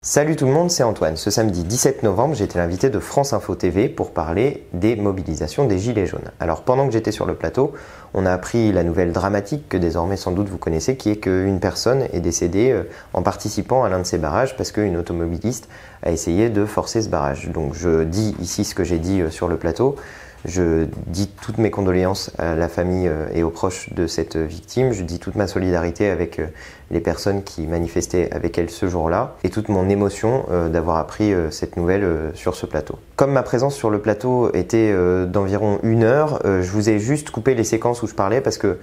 Salut tout le monde, c'est Antoine. Ce samedi 17 novembre, j'ai été l'invité de France Info TV pour parler des mobilisations des Gilets jaunes. Alors pendant que j'étais sur le plateau, on a appris la nouvelle dramatique que désormais sans doute vous connaissez, qui est qu'une personne est décédée en participant à l'un de ces barrages parce qu'une automobiliste a essayé de forcer ce barrage. Donc je dis ici ce que j'ai dit sur le plateau. Je dis toutes mes condoléances à la famille et aux proches de cette victime. Je dis toute ma solidarité avec les personnes qui manifestaient avec elle ce jour-là et toute mon émotion d'avoir appris cette nouvelle sur ce plateau. Comme ma présence sur le plateau était d'environ 1 heure, je vous ai juste coupé les séquences où je parlais parce que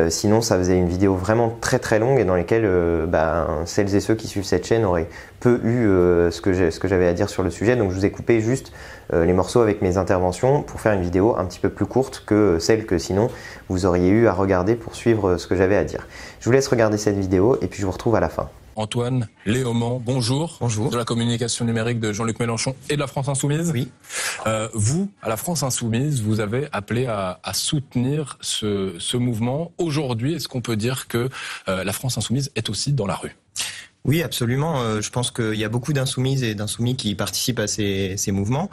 sinon ça faisait une vidéo vraiment très longue et dans lesquelles celles et ceux qui suivent cette chaîne auraient peu eu ce que j'avais à dire sur le sujet. Donc je vous ai coupé juste les morceaux avec mes interventions pour faire une vidéo un petit peu plus courte que celle que sinon vous auriez eu à regarder pour suivre ce que j'avais à dire. Je vous laisse regarder cette vidéo et puis je vous retrouve à la fin. Antoine Léaumont, bonjour. Bonjour. De la communication numérique de Jean-Luc Mélenchon et de la France Insoumise. Oui. Vous, à la France Insoumise, vous avez appelé à soutenir ce mouvement. Aujourd'hui, est-ce qu'on peut dire que la France Insoumise est aussi dans la rue ? Oui, absolument. Je pense qu'il y a beaucoup d'insoumises et d'insoumis qui participent à ces mouvements.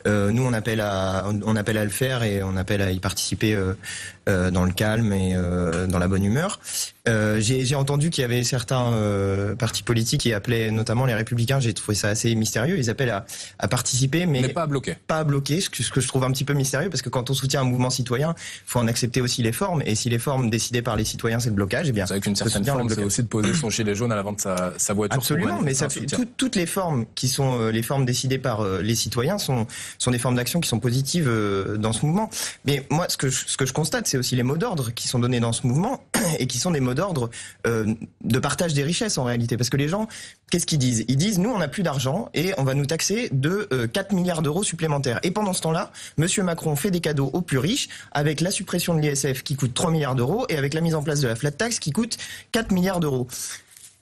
Nous, on appelle à le faire et on appelle à y participer dans le calme et dans la bonne humeur. J'ai entendu qu'il y avait certains partis politiques qui appelaient, notamment les Républicains, j'ai trouvé ça assez mystérieux, ils appellent à participer, mais pas à bloquer. Pas à bloquer, ce que je trouve un petit peu mystérieux, parce que quand on soutient un mouvement citoyen, il faut en accepter aussi les formes, et si les formes décidées par les citoyens, c'est le blocage, eh bien... C'est avec une certaine forme, c'est aussi de poser son gilet jaune à l'avant de sa voiture. Absolument, mais ça fait toutes les formes qui sont les formes décidées par les citoyens sont des formes d'action qui sont positives dans ce mouvement. Mais moi, ce que je constate, c'est aussi les mots d'ordre qui sont donnés dans ce mouvement, et qui sont des mots d'ordre de partage des richesses en réalité. Parce que les gens, qu'est-ce qu'ils disent ? Ils disent, nous on n'a plus d'argent et on va nous taxer de 4 milliards d'euros supplémentaires. Et pendant ce temps-là, Monsieur Macron fait des cadeaux aux plus riches avec la suppression de l'ISF qui coûte 3 milliards d'euros et avec la mise en place de la flat tax qui coûte 4 milliards d'euros.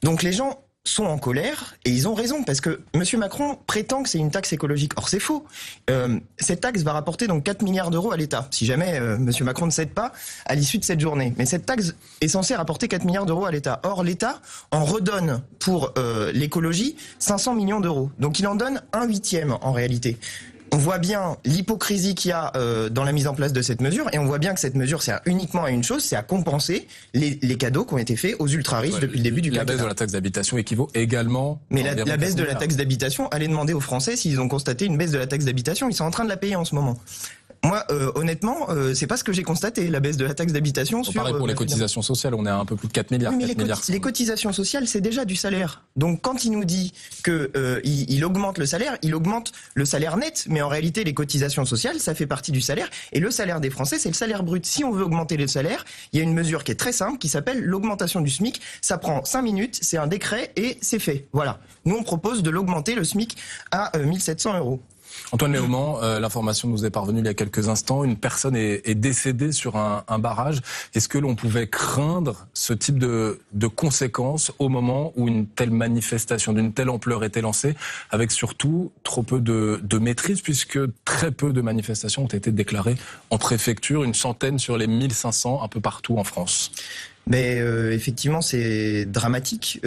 Donc les gens sont en colère, et ils ont raison, parce que Monsieur Macron prétend que c'est une taxe écologique. Or, c'est faux. Cette taxe va rapporter donc 4 milliards d'euros à l'État, si jamais Monsieur Macron ne cède pas à l'issue de cette journée. Mais cette taxe est censée rapporter 4 milliards d'euros à l'État. Or, l'État en redonne pour l'écologie 500 millions d'euros. Donc, il en donne 1/8 en réalité. On voit bien l'hypocrisie qu'il y a dans la mise en place de cette mesure, et on voit bien que cette mesure sert uniquement à une chose, c'est à compenser les cadeaux qui ont été faits aux ultra-riches depuis le début du quinquennat. La baisse de la taxe d'habitation équivaut également... Mais la baisse de la taxe d'habitation, allez demander aux Français s'ils ont constaté une baisse de la taxe d'habitation, ils sont en train de la payer en ce moment. Moi, honnêtement, c'est pas ce que j'ai constaté, la baisse de la taxe d'habitation. Pareil pour les cotisations sociales, on est à un peu plus de 4 milliards. Oui, mais les cotisations sociales, c'est déjà du salaire. Donc quand il nous dit que il augmente le salaire net, mais en réalité, les cotisations sociales, ça fait partie du salaire. Et le salaire des Français, c'est le salaire brut. Si on veut augmenter le salaire, il y a une mesure qui est très simple, qui s'appelle l'augmentation du SMIC. Ça prend 5 minutes, c'est un décret et c'est fait. Voilà. Nous, on propose de l'augmenter, le SMIC, à 1 700 euros. Antoine Léaumont, l'information nous est parvenue il y a quelques instants. Une personne est décédée sur un barrage. Est-ce que l'on pouvait craindre ce type de conséquences au moment où une telle manifestation d'une telle ampleur était lancée, avec surtout trop peu de maîtrise, puisque très peu de manifestations ont été déclarées en préfecture, une centaine sur les 1500 un peu partout en France? Mais effectivement, c'est dramatique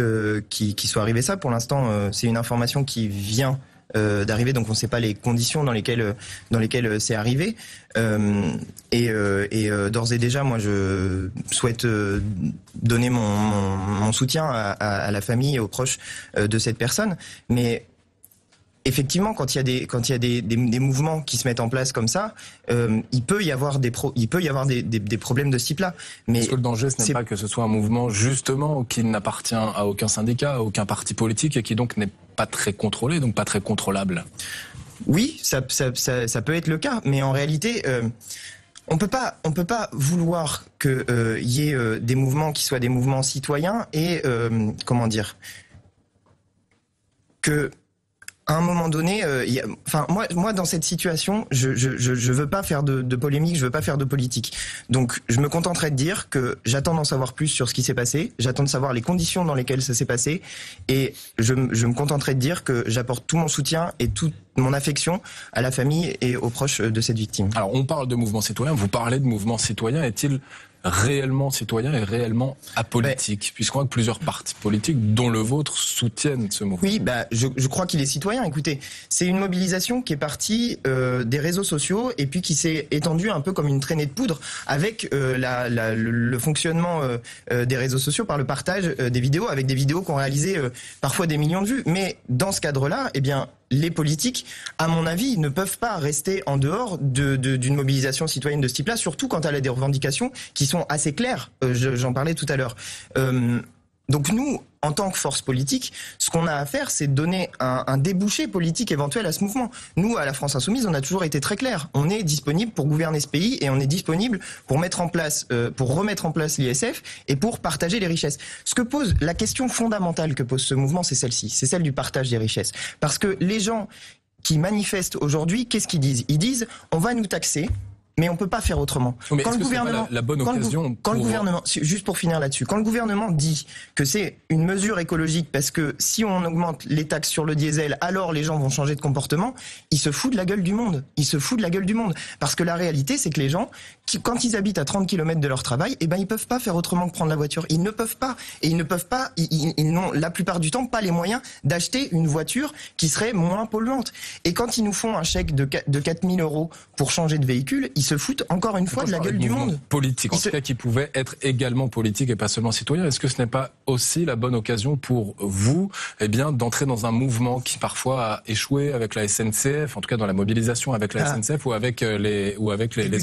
qu'il soit arrivé ça. Pour l'instant, c'est une information qui vient d'arriver, donc on ne sait pas les conditions dans lesquelles c'est arrivé. D'ores et déjà, moi, je souhaite donner mon soutien à la famille et aux proches de cette personne. Mais effectivement, quand il y a des mouvements qui se mettent en place comme ça, il peut y avoir des problèmes de ce type-là. Mais parce que le danger, ce n'est pas que ce soit un mouvement justement qui n'appartient à aucun syndicat, à aucun parti politique, et qui donc n'est pas très contrôlé, donc pas très contrôlable. Oui, ça peut être le cas, mais en réalité, on peut pas vouloir que y ait des mouvements qui soient des mouvements citoyens et que à un moment donné, moi dans cette situation, je veux pas faire de polémique, je veux pas faire de politique. Donc je me contenterai de dire que j'attends d'en savoir plus sur ce qui s'est passé, j'attends de savoir les conditions dans lesquelles ça s'est passé, et je me contenterai de dire que j'apporte tout mon soutien et toute mon affection à la famille et aux proches de cette victime. Alors on parle de mouvement citoyen, vous parlez de mouvement citoyen, est-il réellement citoyen et réellement apolitique, puisqu'on voit que plusieurs partis politiques, dont le vôtre, soutiennent ce mouvement. Oui, je crois qu'il est citoyen. Écoutez, c'est une mobilisation qui est partie des réseaux sociaux et puis qui s'est étendue un peu comme une traînée de poudre avec le fonctionnement des réseaux sociaux par le partage des vidéos, avec des vidéos qui ont réalisé parfois des millions de vues. Mais dans ce cadre-là, eh bien, les politiques, à mon avis, ne peuvent pas rester en dehors d'une mobilisation citoyenne de ce type-là, surtout quand elle a des revendications qui sont assez claires. J'en parlais tout à l'heure. Donc nous, en tant que force politique, ce qu'on a à faire, c'est de donner un débouché politique éventuel à ce mouvement. Nous, à la France Insoumise, on a toujours été très clair. On est disponible pour gouverner ce pays et on est disponible pour remettre en place l'ISF et pour partager les richesses. La question fondamentale que pose ce mouvement, c'est celle-ci. C'est celle du partage des richesses. Parce que les gens qui manifestent aujourd'hui, qu'est-ce qu'ils disent? Ils disent, on va nous taxer, mais on peut pas faire autrement. Mais quand le gouvernement, la bonne occasion quand le gouvernement, juste pour finir là-dessus, quand le gouvernement dit que c'est une mesure écologique parce que si on augmente les taxes sur le diesel, alors les gens vont changer de comportement, il se fout de la gueule du monde. Il se fout de la gueule du monde. Parce que la réalité, c'est que les gens, quand ils habitent à 30 km de leur travail, eh ben, ils peuvent pas faire autrement que prendre la voiture. Ils ne peuvent pas. Et ils n'ont la plupart du temps pas les moyens d'acheter une voiture qui serait moins polluante. Et quand ils nous font un chèque de 4 000 € pour changer de véhicule, ils se foutent encore une fois de la gueule du monde. Politique, en tout cas qui pouvait être également politique et pas seulement citoyen. Est-ce que ce n'est pas aussi la bonne occasion pour vous, d'entrer dans un mouvement qui parfois a échoué avec la SNCF, en tout cas dans la mobilisation avec la SNCF ou avec les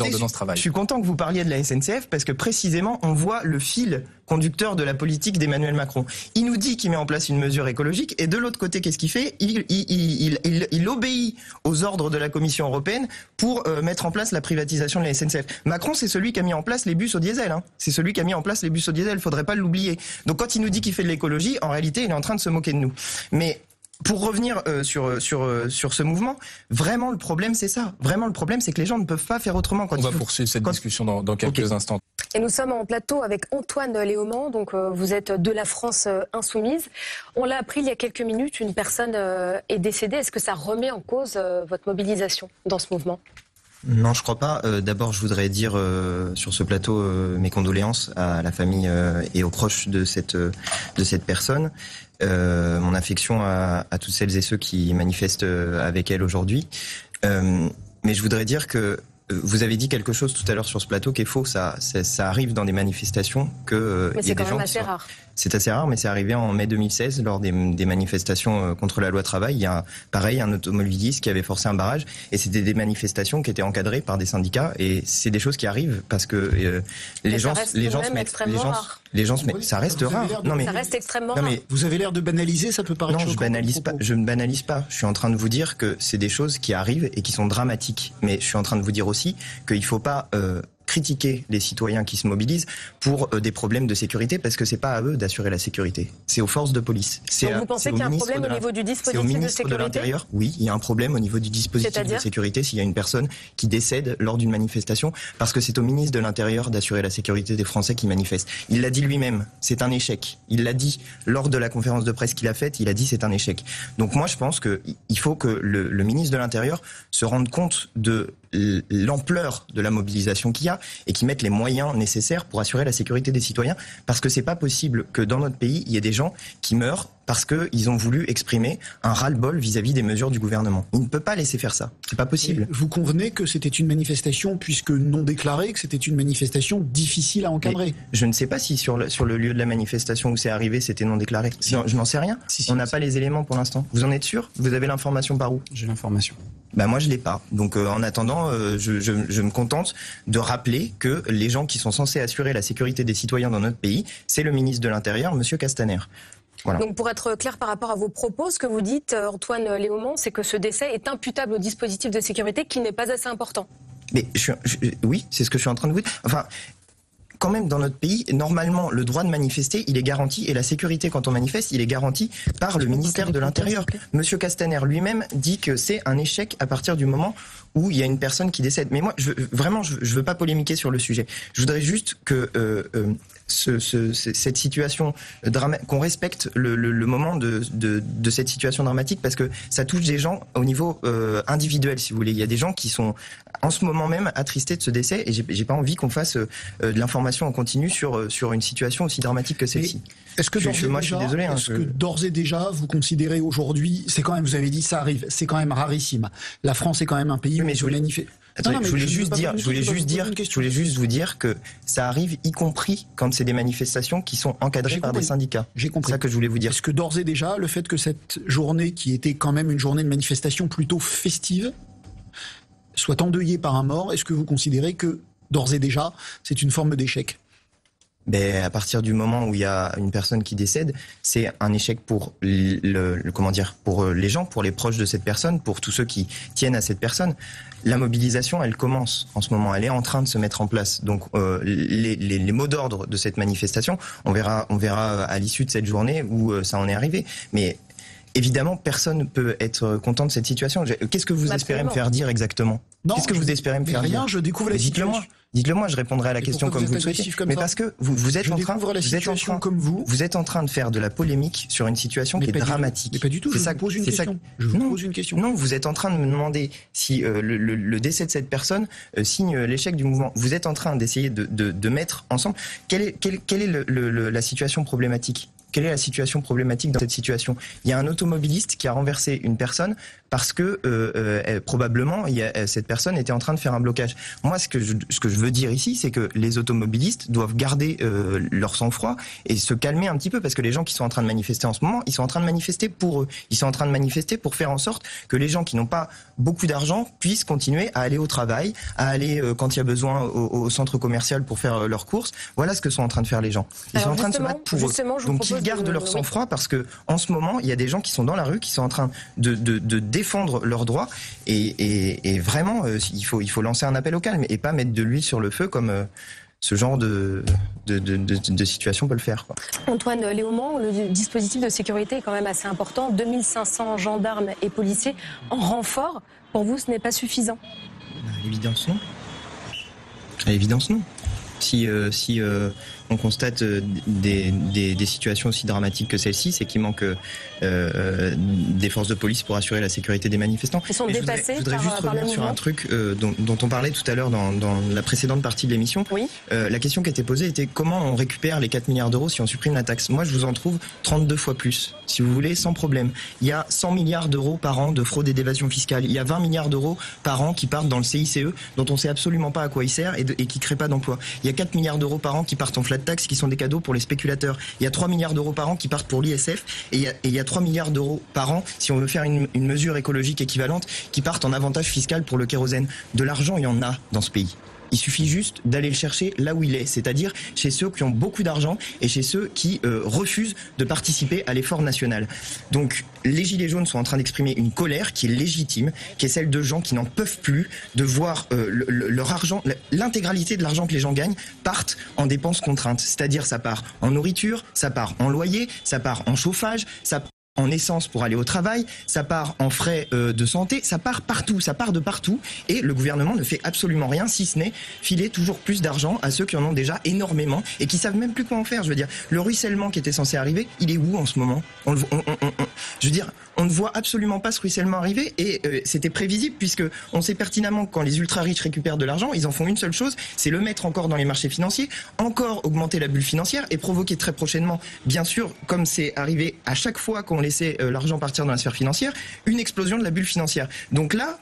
ordonnances travail? Je suis content que vous parliez de la SNCF parce que précisément on voit le fil conducteur de la politique d'Emmanuel Macron. Il nous dit qu'il met en place une mesure écologique et de l'autre côté, qu'est-ce qu'il fait? Il obéit aux ordres de la Commission européenne pour mettre en place la privatisation de la SNCF. Macron, c'est celui qui a mis en place les bus au diesel. C'est celui qui a mis en place les bus au diesel. Faudrait pas l'oublier. Donc quand il nous dit qu'il fait de l'écologie, en réalité, il est en train de se moquer de nous. Mais pour revenir sur ce mouvement, vraiment le problème c'est ça. Vraiment le problème c'est que les gens ne peuvent pas faire autrement. On va poursuivre cette discussion dans quelques instants. Et nous sommes en plateau avec Antoine Léaumont, donc vous êtes de la France Insoumise. On l'a appris il y a quelques minutes, une personne est décédée. Est-ce que ça remet en cause votre mobilisation dans ce mouvement ? Non, je crois pas. D'abord, je voudrais dire sur ce plateau mes condoléances à la famille et aux proches de cette personne. Mon affection à toutes celles et ceux qui manifestent avec elle aujourd'hui. Mais je voudrais dire que vous avez dit quelque chose tout à l'heure sur ce plateau qui est faux. Ça arrive dans des manifestations que. Mais c'est quand même assez rare. C'est assez rare, mais c'est arrivé en mai 2016 lors des manifestations contre la loi travail. Il y a pareil un automobiliste qui avait forcé un barrage et c'était des manifestations qui étaient encadrées par des syndicats et c'est des choses qui arrivent parce que les gens se mettent, ça reste rare. Non mais ça reste extrêmement rare. Mais vous avez l'air de banaliser, ça peut paraître. Non, je ne banalise pas. Je suis en train de vous dire que c'est des choses qui arrivent et qui sont dramatiques. Mais je suis en train de vous dire aussi qu'il faut pas critiquer les citoyens qui se mobilisent pour des problèmes de sécurité parce que c'est pas à eux d'assurer la sécurité, c'est aux forces de police. Donc vous pensez qu'il y a un problème au niveau du dispositif de sécurité ? De l'Intérieur, oui, il y a un problème au niveau du dispositif de sécurité s'il y a une personne qui décède lors d'une manifestation parce que c'est au ministre de l'Intérieur d'assurer la sécurité des Français qui manifestent. Il l'a dit lui-même, c'est un échec. Il l'a dit lors de la conférence de presse qu'il a faite, il a dit c'est un échec. Donc moi je pense qu'il faut que le ministre de l'Intérieur se rende compte de l'ampleur de la mobilisation qu'il y a et qui mettent les moyens nécessaires pour assurer la sécurité des citoyens parce que c'est pas possible que dans notre pays il y ait des gens qui meurent parce qu'ils ont voulu exprimer un ras-le-bol vis-à-vis des mesures du gouvernement. Il ne peut pas laisser faire ça. C'est pas possible. Et vous convenez que c'était une manifestation, puisque non déclarée, que c'était une manifestation difficile à encadrer ? Mais je ne sais pas si sur le lieu de la manifestation où c'est arrivé, c'était non déclaré. Je n'en sais rien. On n'a pas les éléments pour l'instant. Vous en êtes sûr ? Vous avez l'information par où ? J'ai l'information. Moi je l'ai pas. Donc en attendant, je me contente de rappeler que les gens qui sont censés assurer la sécurité des citoyens dans notre pays, c'est le ministre de l'Intérieur, Monsieur Castaner. Voilà. Donc pour être clair par rapport à vos propos, ce que vous dites, Antoine Léaumont, c'est que ce décès est imputable au dispositif de sécurité qui n'est pas assez important. Mais oui, c'est ce que je suis en train de vous dire. Enfin, quand même, dans notre pays, normalement, le droit de manifester, il est garanti, et la sécurité quand on manifeste, il est garanti par le ministère de l'Intérieur. Monsieur Castaner lui-même dit que c'est un échec à partir du moment où il y a une personne qui décède. Mais moi, je veux pas polémiquer sur le sujet. Je voudrais juste que cette situation qu'on respecte le moment de cette situation dramatique parce que ça touche des gens au niveau individuel, si vous voulez. Il y a des gens qui sont en ce moment même attristé de ce décès et j'ai pas envie qu'on fasse de l'information en continu sur une situation aussi dramatique que celle-ci. Est-ce que moi, je suis désolé. Est-ce que d'ores et déjà, vous considérez aujourd'hui, c'est quand même, vous avez dit, ça arrive, c'est quand même rarissime. La France est quand même un pays où se manifeste. Je voulais juste vous dire que ça arrive, y compris quand c'est des manifestations qui sont encadrées par des syndicats. J'ai compris. C'est ça que je voulais vous dire. Est-ce que d'ores et déjà, le fait que cette journée, qui était quand même une journée de manifestation plutôt festive, soit endeuillée par un mort, est-ce que vous considérez que d'ores et déjà, c'est une forme d'échec ? Ben, à partir du moment où il y a une personne qui décède, c'est un échec pour pour les gens, pour les proches de cette personne, pour tous ceux qui tiennent à cette personne. La mobilisation, elle commence en ce moment, elle est en train de se mettre en place. Donc les mots d'ordre de cette manifestation, on verra à l'issue de cette journée où ça en est arrivé. Mais évidemment, personne ne peut être content de cette situation. Qu'est-ce que vous espérez me faire dire exactement ? Qu'est-ce que vous espérez me faire dire ? Rien, je découvre la situation. Dites-le-moi, je répondrai à la question comme vous le souhaitez. Mais parce que vous êtes en train de faire de la polémique sur une situation qui est dramatique. Mais pas du tout, je vous pose une question. Je vous pose une question. Non, vous êtes en train de me demander si le décès de cette personne signe l'échec du mouvement. Vous êtes en train d'essayer de mettre ensemble. Quelle est la situation problématique ? Quelle est la situation problématique dans cette situation ? Il y a un automobiliste qui a renversé une personne parce que probablement cette personne était en train de faire un blocage. Moi, ce que je veux dire ici, c'est que les automobilistes doivent garder leur sang-froid et se calmer un petit peu, parce que les gens qui sont en train de manifester en ce moment, ils sont en train de manifester pour eux. Ils sont en train de manifester pour faire en sorte que les gens qui n'ont pas beaucoup d'argent puissent continuer à aller au travail, à aller quand il y a besoin au centre commercial pour faire leurs courses. Voilà ce que sont en train de faire les gens. Ils sont en train de se battre pour eux. Donc ils gardent leur sang-froid, parce que en ce moment, il y a des gens qui sont dans la rue, qui sont en train de défendre leurs droits, et vraiment, il faut lancer un appel au calme et pas mettre de l'huile sur le feu comme ce genre de situation peut le faire, quoi. Antoine Léaumont, le dispositif de sécurité est quand même assez important. 2500 gendarmes et policiers en renfort. Pour vous, ce n'est pas suffisant ? À l'évidence, non. À l'évidence, non. Si on constate des situations aussi dramatiques que celle-ci, c'est qu'il manque des forces de police pour assurer la sécurité des manifestants. Ils sont dépassés. Je voudrais juste revenir sur un truc dont on parlait tout à l'heure dans la précédente partie de l'émission. Oui. La question qui était posée était comment on récupère les 4 milliards d'euros si on supprime la taxe. Moi, je vous en trouve 32 fois plus, si vous voulez, sans problème. Il y a 100 milliards d'euros par an de fraude et d'évasion fiscale. Il y a 20 milliards d'euros par an qui partent dans le CICE, dont on ne sait absolument pas à quoi il sert et qui ne crée pas d'emploi. Il y a 4 milliards d'euros par an qui partent en flat tax, qui sont des cadeaux pour les spéculateurs. Il y a 3 milliards d'euros par an qui partent pour l'ISF, et il y a 3 milliards d'euros par an, si on veut faire une mesure écologique équivalente, qui partent en avantage fiscal pour le kérosène. De l'argent, il y en a dans ce pays. Il suffit juste d'aller le chercher là où il est, c'est-à-dire chez ceux qui ont beaucoup d'argent et chez ceux qui refusent de participer à l'effort national. Donc les Gilets jaunes sont en train d'exprimer une colère qui est légitime, qui est celle de gens qui n'en peuvent plus de voir leur argent, l'intégralité de l'argent que les gens gagnent partent en dépenses contraintes. C'est-à-dire ça part en nourriture, ça part en loyer, ça part en chauffage, ça part en essence pour aller au travail, ça part en frais de santé, ça part partout, ça part de partout, et le gouvernement ne fait absolument rien, si ce n'est filer toujours plus d'argent à ceux qui en ont déjà énormément et qui savent même plus quoi en faire. Je veux dire, le ruissellement qui était censé arriver, il est où en ce moment ? Je veux dire, on ne voit absolument pas ce ruissellement arriver, et c'était prévisible, puisque on sait pertinemment que quand les ultra-riches récupèrent de l'argent, ils en font une seule chose, c'est le mettre encore dans les marchés financiers, encore augmenter la bulle financière et provoquer très prochainement, bien sûr, comme c'est arrivé à chaque fois qu'on laisser l'argent partir dans la sphère financière, une explosion de la bulle financière. Donc là,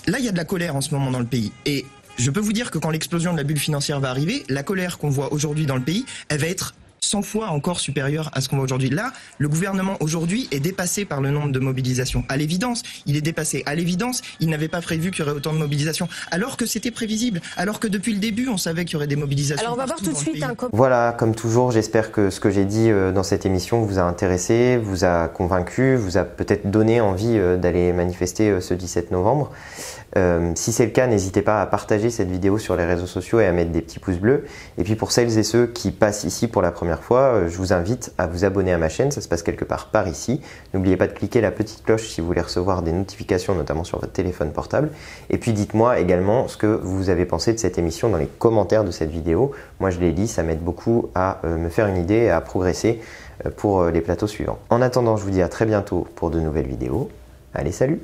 il y a de la colère en ce moment dans le pays. Et je peux vous dire que quand l'explosion de la bulle financière va arriver, la colère qu'on voit aujourd'hui dans le pays, elle va être 100 fois encore supérieur à ce qu'on voit aujourd'hui. Là, le gouvernement aujourd'hui est dépassé par le nombre de mobilisations. À l'évidence, il est dépassé. À l'évidence, il n'avait pas prévu qu'il y aurait autant de mobilisations. Alors que c'était prévisible. Alors que depuis le début, on savait qu'il y aurait des mobilisations. Alors on va voir tout de suite un Voilà, comme toujours, j'espère que ce que j'ai dit dans cette émission vous a intéressé, vous a convaincu, vous a peut-être donné envie d'aller manifester ce 17 novembre. Si c'est le cas, n'hésitez pas à partager cette vidéo sur les réseaux sociaux et à mettre des petits pouces bleus. Et puis pour celles et ceux qui passent ici pour la première fois, je vous invite à vous abonner à ma chaîne, ça se passe quelque part par ici. N'oubliez pas de cliquer la petite cloche si vous voulez recevoir des notifications, notamment sur votre téléphone portable. Et puis dites-moi également ce que vous avez pensé de cette émission dans les commentaires de cette vidéo. Moi je les lis, ça m'aide beaucoup à me faire une idée et à progresser pour les plateaux suivants. En attendant, je vous dis à très bientôt pour de nouvelles vidéos. Allez, salut!